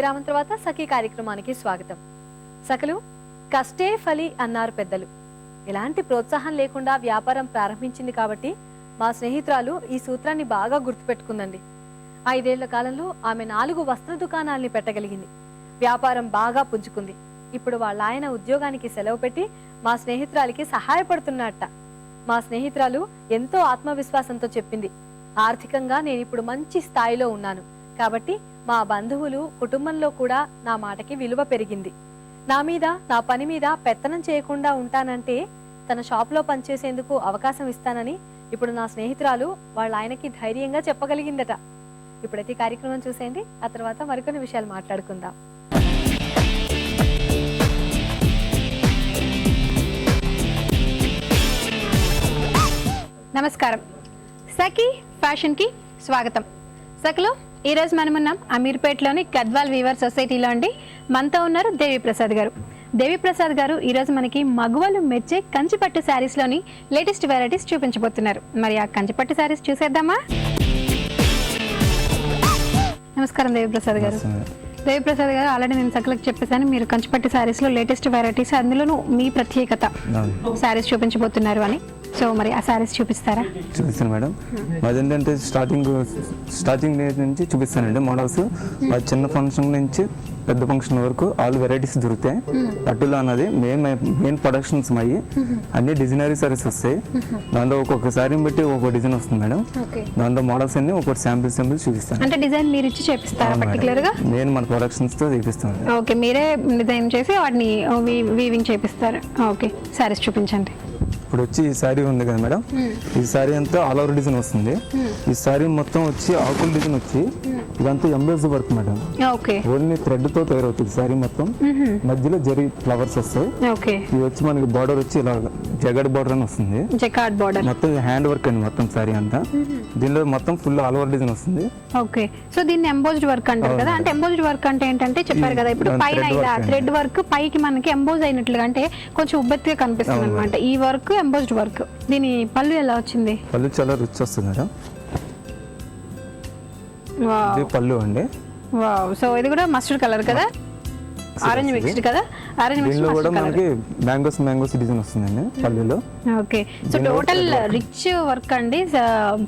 విరామం తర్వాత సఖీ కార్యక్రమానికి స్వాగతం. సఖలు, కష్టే ఫలి అన్నారు పెద్దలు. ఎలాంటి ప్రోత్సాహం లేకుండా వ్యాపారం ప్రారంభించింది కాబట్టి మా స్నేహితురాలు ఈ సూత్రాన్ని బాగా గుర్తుపెట్టుకుందండి. 5 ఏళ్ల కాలంలో ఆమె 4 వస్త్ర దుకాణాలని పెట్టగలిగింది. వ్యాపారం బాగా పుంజుకుంది. ఇప్పుడు వాళ్ళ ఆయన ఉద్యోగానికి సెలవు పెట్టి మా స్నేహితురాలికి సహాయపడుతున్నట్ట. మా స్నేహితురాలు ఎంతో ఆత్మవిశ్వాసంతో చెప్పింది, ఆర్థికంగా నేను ఇప్పుడు మంచి స్థాయిలో ఉన్నాను కాబట్టి మా బంధువులు కుటుంబంలో కూడా నా మాటకి విలువ పెరిగింది. నా మీద నా పని మీద పెత్తనం చేయకుండా ఉంటానంటే తన షాప్లో పనిచేసేందుకు అవకాశం ఇస్తానని ఇప్పుడు నా స్నేహితురాలు వాళ్ళ ఆయనకి ధైర్యంగా చెప్పగలిగిందట. ఇప్పుడైతే కార్యక్రమం చూసేయండి, ఆ తర్వాత మరికొన్ని విషయాలు మాట్లాడుకుందాం. నమస్కారం, సఖీ ఫ్యాషన్ కి స్వాగతం. సఖలో ఈరోజు మనం ఉన్నాం అమీర్పేటలోని గద్వాల్ వీవర్ సొసైటీలో అండి. మనతో ఉన్నారు దేవిప్రసాద్ గారు. దేవిప్రసాద్ గారు ఈరోజు మనకి మగువలు మెచ్చే కంచిపట్టు శారీస్లోని లేటెస్ట్ వెరైటీస్ చూపించబోతున్నారు. మరి ఆ కంచిపట్టు శారీస్ చూసేద్దామా? నమస్కారం దేవిప్రసాద్ గారు. దేవిప్రసాద్ గారు, ఆల్రెడీ నేను సఖలకు చెప్పేసాను, మీరు కంచిపట్టు శారీస్లో లేటెస్ట్ వెరైటీస్, అందులోనూ మీ ప్రత్యేకత శారీస్ చూపించబోతున్నారు అని. సో మరి ఆ శారీస్ చూపిస్తారా? చూపిస్తాను మేడం. అదేంటంటే స్టార్టింగ్ నుంచి చూపిస్తానండి మోడల్స్. చిన్న ఫంక్షన్ నుంచి పెద్ద ఫంక్షన్ వరకు ఆల్ వెరైటీస్ దొరుకుతాయి. పట్టులో అన్నది మెయిన్ ప్రొడక్షన్స్ అయ్యి అన్ని డిజైనరీ సారీస్ వస్తాయి. దాంట్లో ఒక్కొక్క శారీని బట్టి ఒక్కొక్క డిజైన్ వస్తుంది మేడం. దాంట్లో మోడల్స్ అన్ని ఒక్కొక్క శాంపిల్స్ చూపిస్తాను. అంటే డిజైన్ మీరు ఇచ్చి చేపిస్తారా పర్టికులర్ గా? నేను మన ప్రొడక్షన్స్ తో చేపిస్తాను. ఓకే, మీరే డిజైన్ చేసి వాటిని వీవింగ్ చేపిస్తారు. ఓకే, శారీస్ చూపించండి. ఇప్పుడు వచ్చి ఈ శారీ ఉంది కదా మేడం, ఈ శారీ అంతా ఆల్ ఓవర్ డిజైన్ వస్తుంది. ఈ శారీ మొత్తం వచ్చి ఆకుల డిజైన్ వచ్చి ఇదంతా embroidery work madam. Okay, only thread తో తయారవుతుంది శారీ మొత్తం. మధ్యలో జరీ ఫ్లవర్స్ వస్తాయి. ఓకే, ఇది వచ్చి మనకి బార్డర్ వచ్చి ఇలా జగడ్ బార్డర్ అని వస్తుంది. జకార్డ్ బార్డర్ మొత్తం హ్యాండ్ వర్క్ అండి మొత్తం శారీ అంతా. దీనిలో మొత్తం ఫుల్ ఆల్ ఓవర్ డిజైన్ వస్తుంది. ఓకే, సో దీన్ని ఎంబోజ్డ్ వర్క్ అంటారు కదా. అంటే ఎంబోజ్డ్ వర్క్ అంటే ఏంటంటే చెప్పారు కదా, ఇప్పుడు పైన ఇలా థ్రెడ్ వర్క్ పైకి మనకి ఎంబోజ్ అయినట్లుగా, అంటే కొంచెం ఉబ్బెత్తిగా కనిపిస్తుంది అనమాట ఈ వర్క్, ఎంబోజ్డ్ వర్క్. దీని పళ్ళు ఎలా వచ్చింది? పళ్ళు చాలా రిచ్ వస్తుంది మేడం. ఇది పళ్ళు అండి. వావ్, సో ఇది కూడా మస్టర్డ్ కలర్ కదా, ఆరెంజ్ మిక్స్డ్ కదా, ఆరెంజ్ మిక్స్డ్ దీనిలో కూడా మనకి మ్యాంగోస్ డిజైన్ వస్తుందండి పళ్ళులో. Okay, so total rich work అండి.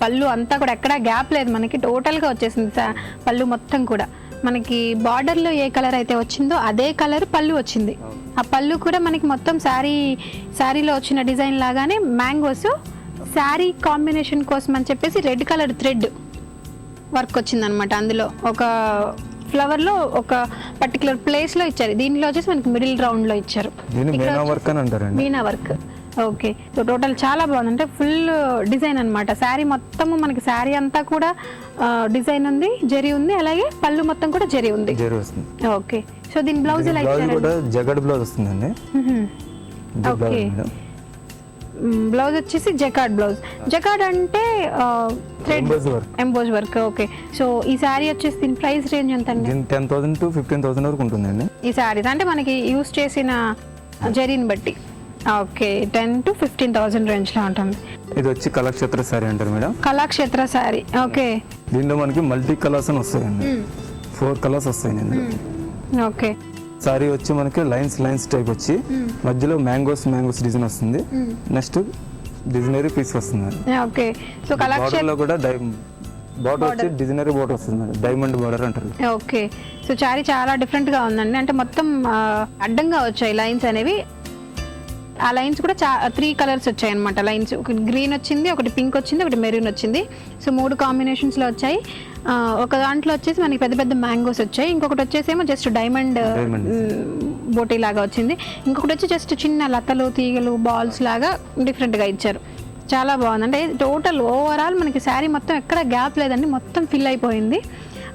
పళ్ళు అంతా కూడా ఎక్కడా గ్యాప్ లేదు మనకి, టోటల్ గా వచ్చేసింది పళ్ళు మొత్తం కూడా. మనకి బార్డర్ లో ఏ కలర్ అయితే వచ్చిందో అదే కలర్ పళ్ళు వచ్చింది. ఆ పళ్ళు కూడా మనకి మొత్తం శారీలో వచ్చిన డిజైన్ లాగానే మ్యాంగోస్, శారీ కాంబినేషన్ కోసం అని చెప్పేసి రెడ్ కలర్ థ్రెడ్ వర్క్ వచ్చింది అనమాట. అందులో ఒక ఫ్లవర్ లో ఒక పర్టికులర్ ప్లేస్ లో ఇచ్చారు. దీనిలో వచ్చేసి మనకి మిడిల్ రౌండ్ లో ఇచ్చారు. Meena work. Okay, so total చాలా బాగుంది. అంటే ఫుల్ డిజైన్ అనమాట. శారీ మొత్తం మనకి శారీ అంతా కూడా డిజైన్ ఉంది, జరీ ఉంది, అలాగే పళ్ళు మొత్తం కూడా జరీ ఉంది. ఓకే, సో దీని బ్లౌజ్ ఎలా ఇచ్చారు? జగడ్ బ్లౌజ్ వస్తుందండి. ఓకే, బ్లౌజ్ వచ్చేసి జకార్డ్ బ్లౌజ్. జకార్డ్ అంటే ఎంబోజ్ వర్క్. ఓకే, సో ఈ శారీ వచ్చేసి దీని ప్రైస్ రేంజ్ ఎంత అండి? 10,000 to 15,000 వరకు ఉంటుందండి ఈ శారీస్. అంటే మనకి యూస్ చేసిన జరీని బట్టి. ఓకే, 10 to 15,000 రేంజ్ లో ఉంటుంది. ఇది వచ్చి కళాక్షేత్ర శారీ అంటారు మేడం. కళాక్షేత్ర శారీ. ఓకే, దీనిలో మనకి మల్టీ కలర్స్ అని వస్తాయండి. 4 కలర్స్ వస్తాయి. ఓకే, సారీ వచ్చి మనకి లైన్స్ టైప్ వచ్చి మధ్యలో మ్యాంగోస్ డిజైన్ వస్తుంది. నెక్స్ట్ డిజైనరీ పీస్ వస్తుంది. ఓకే, సో కళాక్షేత్రలో కూడా బార్డర్ వచ్చి డిజైనరీ బార్డర్ వస్తుంది, డైమండ్ బార్డర్ అంటారు. ఓకే, సో శారీ చాలా డిఫరెంట్ గా ఉందండి. అంటే మొత్తం అడ్డంగా వచ్చాయి లైన్స్ అనేవి. ఆ లైన్స్ కూడా 3 కలర్స్ వచ్చాయి అనమాట. లైన్స్ ఒకటి గ్రీన్ వచ్చింది, ఒకటి పింక్ వచ్చింది, ఒకటి మెరూన్ వచ్చింది. సో 3 కాంబినేషన్స్ లో వచ్చాయి. ఒక దాంట్లో వచ్చేసి మనకి పెద్ద పెద్ద మ్యాంగోస్ వచ్చాయి, ఇంకొకటి వచ్చేసేమో జస్ట్ డైమండ్ బోటీ లాగా వచ్చింది, ఇంకొకటి వచ్చి జస్ట్ చిన్న లతలు, తీగలు, బాల్స్ లాగా డిఫరెంట్ గా ఇచ్చారు. చాలా బాగుంది. అంటే టోటల్ ఓవరాల్ మనకి శారీ మొత్తం ఎక్కడ గ్యాప్ లేదండి, మొత్తం ఫిల్ అయిపోయింది.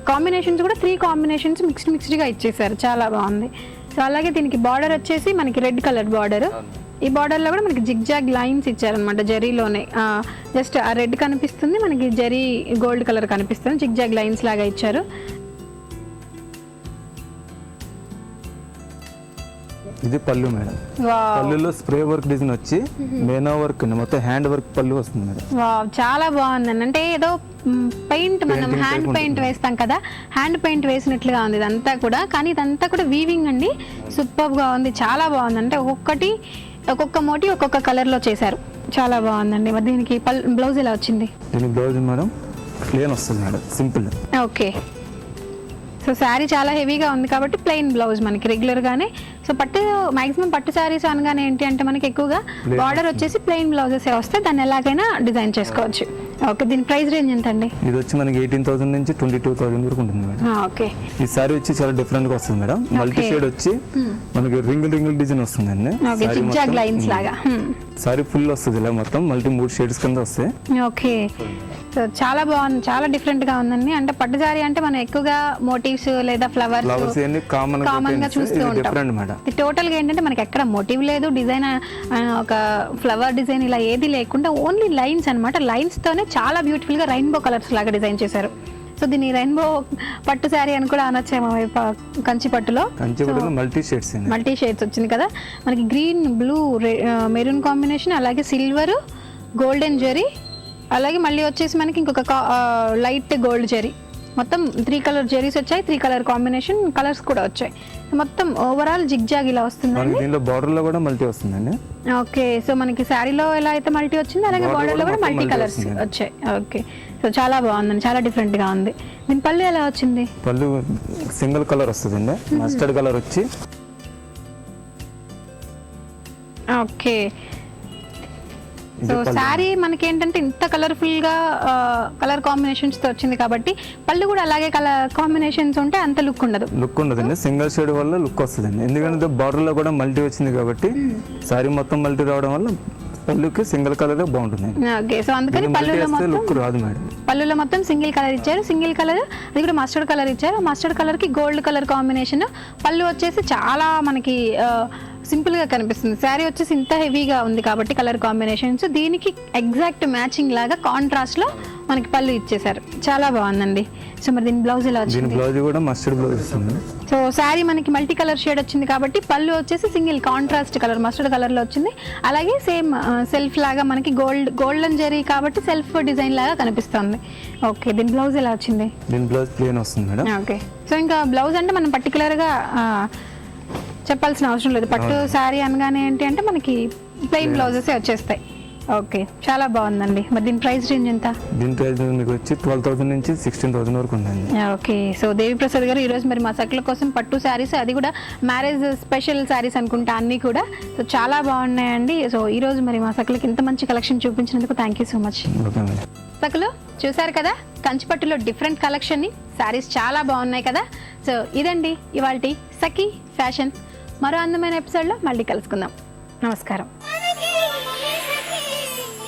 కాంబినేషన్స్ కూడా 3 కాంబినేషన్స్ మిక్స్డ్గా ఇచ్చేసారు. చాలా బాగుంది. సో అలాగే దీనికి బార్డర్ వచ్చేసి మనకి రెడ్ కలర్ బార్డర్. ఈ బార్డర్లో కూడా మనకి జిగ్జాగ్ లైన్స్ ఇచ్చారనమాట జరీలోనే. జస్ట్ ఆ రెడ్ కనిపిస్తుంది, మనకి జరీ గోల్డ్ కలర్ కనిపిస్తుంది, జిగ్జాగ్ లైన్స్ లాగా ఇచ్చారు. ఇది పళ్ళు మేడం. వావ్ పళ్ళులో స్ప్రే వర్క్ డిజైన్ వచ్చి మేనా వర్క్ అండి, మొత్తం హ్యాండ్ వర్క్ పళ్ళు వస్తుంది మేడం. వావ్ చాలా బాగుందండి. అంటే ఏదో పెయింట్ మనం హ్యాండ్ పెయింట్ వేస్తాం కదా, హ్యాండ్ పెయింట్ వేసినట్లుగా ఉంది ఇదంతా కూడా. కానీ ఇదంతా కూడా వీవింగ్ అండి, సూపర్ గా ఉంది, చాలా బాగుంది. అంటే ఒక్కొక్క మోటివ్ ఒక్కొక్క కలర్ లో చేశారు, చాలా బాగుందండి. మరి దీనికి బ్లౌజ్ ఎలా వచ్చింది? దీని బ్లౌజ్ మేడం ప్లేన్ వస్తుంది madam, simple. Okay, so sari చాలా హెవీగా ఉంది కాబట్టి ప్లెయిన్ బ్లౌజ్ మనకి రెగ్యులర్ గానే. సో మాక్సిమం పట్టు శారీస్ అనగానే ఏంటి అంటే మనకి ఎక్కువగా బార్డర్ వచ్చేసి ప్లెయిన్ బ్లౌజెస్ వస్తే దాన్ని ఎలాగైనా డిజైన్ చేసుకోవచ్చు. ఓకే, దీని ప్రైస్ రేంజ్ ఎంత అండి? ఇది వచ్చి మనకి 18,000 నుంచి 22,000 వరకు ఉంటుంది మేడం. ఓకే, ఈ సారీ వచ్చి చాలా డిఫరెంట్ గా వస్తుంది మేడం. మల్టీ షేడ్ వచ్చి మనకి రింగుల్ డిజైన్ వస్తుంది అండి. ఓకే, జిగ్జాగ్ లైన్స్ లాగా సారీ ఫుల్ వస్తుంది ఇలా మొత్తం మల్టీ 3 షేడ్స్ కింద వస్తాయి. ఓకే, సో చాలా బాగుంది, చాలా డిఫరెంట్ గా ఉందండి. అంటే పట్టు సారీ అంటే మనం ఎక్కువగా మోటివ్స్ లేదా ఫ్లవర్స్ కామన్ గా చూస్తూ ఉంటాం. టోటల్ గా ఏంటంటే మనకి ఎక్కడ మోటివ్ లేదు, డిజైన్ ఒక ఫ్లవర్ డిజైన్ ఇలా ఏది లేకుండా ఓన్లీ లైన్స్ అన్నమాట. లైన్స్ తోనే చాలా బ్యూటిఫుల్ గా రెయిన్బో కలర్స్ లాగా డిజైన్ చేశారు. సో దీని రెయిన్బో పట్టు శారీ అని కూడా అనొచ్చేమో కంచి పట్టులో. మల్టీ షేడ్స్ వచ్చింది కదా మనకి, గ్రీన్, బ్లూ, మెరూన్ కాంబినేషన్, అలాగే సిల్వర్, గోల్డెన్ జెరీ, అలాగే మళ్ళీ వచ్చేసి మనకి ఇంకొక లైట్ గోల్డ్ జెరీ, మొత్తం 3 కలర్ జెరీస్ వచ్చాయి, 3 కలర్ కాంబినేషన్ కలర్స్ కూడా వచ్చాయి. మొత్తం ఓవరాల్ జిగ్జాగ్ ఇలా వస్తుందండి. దీనిలో బార్డర్ లో కూడా మల్టీ వస్తుందండి. ఓకే, సో మనకి శారీలో ఎలా అయితే మల్టీ వచ్చింది అలాగే బార్డర్ లో కూడా మల్టీ కలర్స్ వచ్చాయి. ఓకే, సో చాలా బాగుందండి, చాలా డిఫరెంట్ గా ఉంది. దీని పళ్ళు ఎలా వచ్చింది? పళ్ళు సింగిల్ కలర్ వస్తుందండి, మస్టర్డ్ కలర్ వచ్చి. ఓకే, సో శారీ మనకి ఏంటంటే ఇంత కలర్ఫుల్ గా కలర్ కాంబినేషన్స్ తో వచ్చింది కాబట్టి పళ్ళు కూడా అలాగే కలర్ కాంబినేషన్స్ ఉంటే అంత లుక్ ఉండదండి. సింగిల్ షేడ్ వల్ల లుక్ వస్తుందండి, ఎందుకంటే బార్డర్ లో కూడా మల్టీ వచ్చింది కాబట్టి శారీ మొత్తం మల్టీ రావడం వల్ల పళ్ళుకి సింగిల్ కలర్ బాగుంటుంది. ఓకే, సో అందుకని లుక్ రాదు మేడం. పళ్ళులో మొత్తం సింగిల్ కలర్ ఇచ్చారు, సింగిల్ కలర్ అది కూడా మస్టర్డ్ కలర్ ఇచ్చారు. మస్టర్డ్ కలర్ కి గోల్డ్ కలర్ కాంబినేషన్. పళ్ళు వచ్చేసి చాలా మనకి సింపుల్ గా కనిపిస్తుంది. శారీ వచ్చేసి ఇంత హెవీగా ఉంది కాబట్టి కలర్ కాంబినేషన్స్ దీనికి ఎగ్జాక్ట్ మ్యాచింగ్ లాగా కాంట్రాస్ట్ లో మనకి పళ్ళు ఇచ్చేసారు, చాలా బాగుందండి. సో మరి దీని బ్లౌజ్ ఎలా వచ్చింది? బ్లౌజ్ కూడా మస్టర్డ్ బ్లౌజ్ వస్తుంది. సో శారీ మనకి మల్టీ కలర్ షేడ్ వచ్చింది కాబట్టి పళ్ళు వచ్చేసి single contrast colour mustard colour లో వచ్చింది. అలాగే సేమ్ సెల్ఫ్ లాగా మనకి గోల్డెన్ జెరీ కాబట్టి సెల్ఫ్ డిజైన్ లాగా కనిపిస్తుంది. ఓకే, దీని బ్లౌజ్ ఎలా వచ్చింది? దీని బ్లౌజ్ ప్లెయిన్ వస్తుంది మేడం. ఓకే, సో ఇంకా బ్లౌజ్ అంటే మనం పర్టికులర్ గా చెప్పాల్సిన అవసరం లేదు. పట్టు శారీ అనగానే ఏంటి అంటే మనకి ప్లెయిన్ బ్లౌజెస్ వచ్చేస్తాయి. ఓకే, చాలా బాగుందండి. మరి దీని ప్రైస్ రేంజ్ ఎంత? దీని ప్రైస్ మీకు వచ్చి 12,000 నుంచి 16,000 వరకు ఉందండి. ఓకే, సో దేవిప్రసాద్ గారు ఈరోజు మరి మా సకుల కోసం పట్టు శారీస్, అది కూడా మ్యారేజ్ స్పెషల్ శారీస్ అనుకుంటా అన్నీ కూడా, సో చాలా బాగున్నాయండి. సో ఈరోజు మరి మా సకులకి ఇంత మంచి కలెక్షన్ చూపించినందుకు థ్యాంక్ యూ సో మచ్. సకులు చూసారు కదా కంచిపట్టులో డిఫరెంట్ కలెక్షన్ని, శారీస్ చాలా బాగున్నాయి కదా. సో ఇదండి ఇవాల్టి సఖీ ఫ్యాషన్. మరో అందమైన ఎపిసోడ్లో మళ్ళీ కలుసుకుందాం. నమస్కారం.